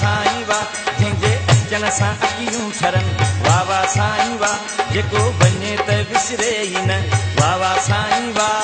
साईं वाह जंहिंजे अचण सां अखियूं ठरनि वाह वाह साईं वाह जेको वञे त विसरे ई न वाह वाह साईं वाह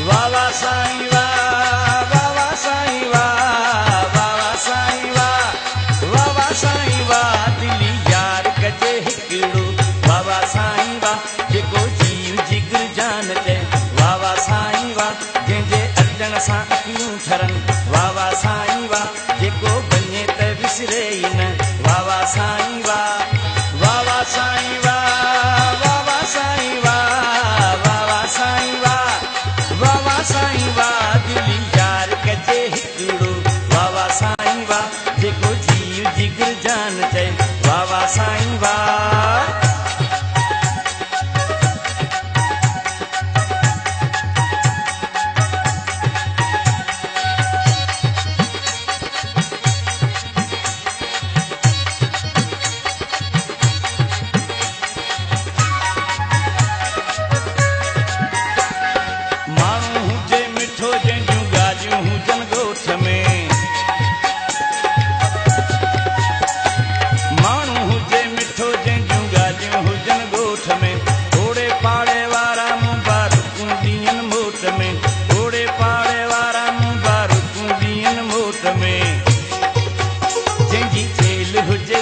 वाह वाह साईं वाह वाह वाह साईं वाह वाह वाह साईं वाह वाह वाह साईं वाह दिली यार कजे हिकिड़ो वाह वाह साईं वाह जेको जीव जिगर जान चए वाह वाह साईं वाह जंहिंजे अचण सां अखियूं ठरनि वाह वाह साईं वाह जेको वञे त विसरे ई न वाह वाह साईं वाह वाह वाह साईं वाह वाह वाह साईं वाह वाह वाह साईं वाह वाह वाह साईं वाह दिली यार कजे हिकिड़ो वाह वाह साईं वाह जेको जीव जिगर जान चए वाह वाह साईं वाह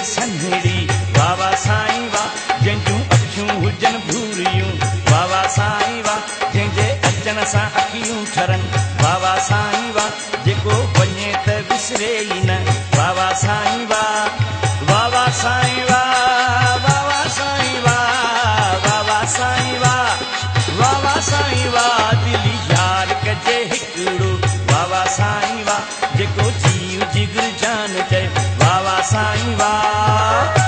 सन्हड़ी वाह वाह साईं वाह जंहिंजूं अखियूं हुजनि भूरियूं वाह वाह साईं वाह जंहिंजे अचण सां अखियूं ठरनि वाह वाह साईं वाह जेको वञे त विसरे ई न वाह वाह साईं वाह वाह वाह साईं वाह वाह वाह साईं वाह वाह वाह साईं वाह वाह वाह साईं वाह दिली यार कजे हिकिड़ो वाह वाह साईं वाह जेको जीव जिगर जान चए वाह वाह साईं वाह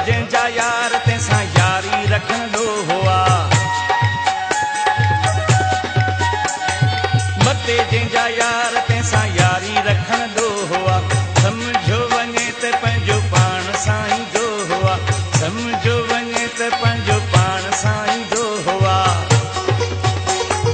जंहिंजा यार तंहिंसां यारी रखंदो हुआ मते जंहिंजा यार तंहिंसां यारी रखंदो हुआ सम्झो वञे त पंहिंजो पाण साईं जो हुआ सम्झो वञे त पंहिंजो पाण साईं जो हुआ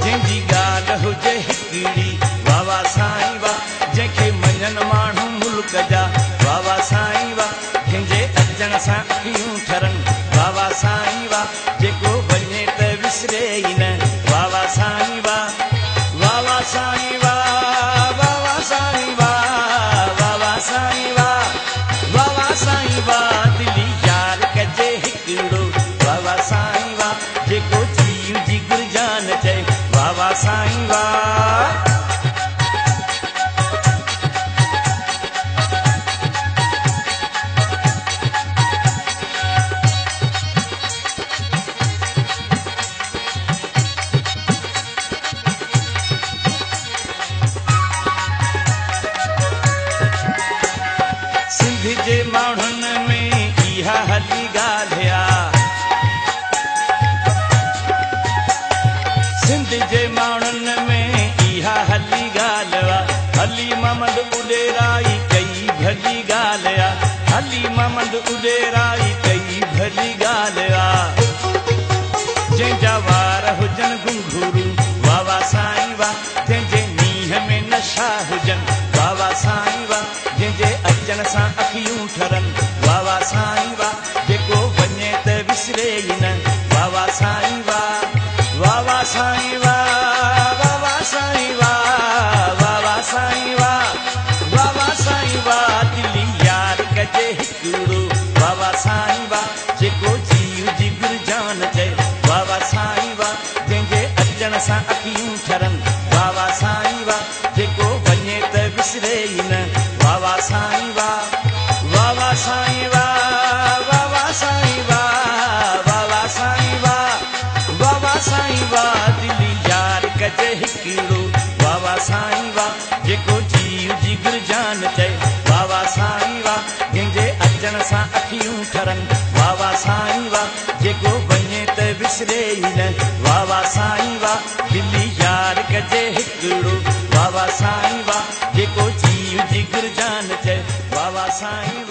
जंहिंजी ॻाल्हि हुजे हिकिड़ी वाह वाह साईं वाह जंहिंखे मञनि माण्हू मुल्क जा वाह वाह साईं वाह जंहिंजे अचण सां अखियूं ठरनि वाह वाह साईं वाह जेको वञे त विसरे ई न वाह वाह साईं वाह वाह वाह साईं वाह वाह वाह साईं वाह वाह वाह साईं वाह वाह वाह साईं वाह दिली यार कजे हिकिड़ो वाह वाह साईं वाह जेको जीव जिगर जान चए वाह वाह साईं वाह सिंध जे माण्हुनि में इहा हली ॻाल्हि सिंध जे माण्हुनि में इहा हली ॻाल्हि हली महमद उॾेराई कई भली ॻाल्हि हली महमद उॾेराई कई भली ॻाल्हि जंहिंजा वार हुजनि घुंघरू वाह वाह साईं वाह जंहिंजे नीह में नशा हुजनि वाह वाह साईं वाह जंहिंजे अचण सां अखियूं ठरनि वाह वाह साईं वाह जेको वञे त विसरे ई न वाह वाह साईं वाह वाह वाह साईं वाह वाह वाह साईं वाह वाह वाह साईं वाह वाह वाह साईं वाह दिली यार कजे हिकिड़ो वाह वाह साईं वाह जेको जीव जिगर जान चए वाह वाह साईं वाह जंहिंजे अचण सां अखियूं ठरनि वाह वाह साईं वाह जेको वञे त विसरे ई न वाह वाह साईं वाह वाह वाह साईं वाह वाह वाह साईं वाह वाह वाह साईं वाह वाह वाह साईं वाह दिली यार कजे हिकिड़ो वाह वाह साईं वाह जेको जीव जिगर जान चए वाह वाह साईं वाह जंहिंजे अचण सां अखियूं ठरनि वाह वाह साईं वाह जेको वञे त विसरे ई न वाह वाह साईं वाह दिली यार कजे हिकिड़ो साईं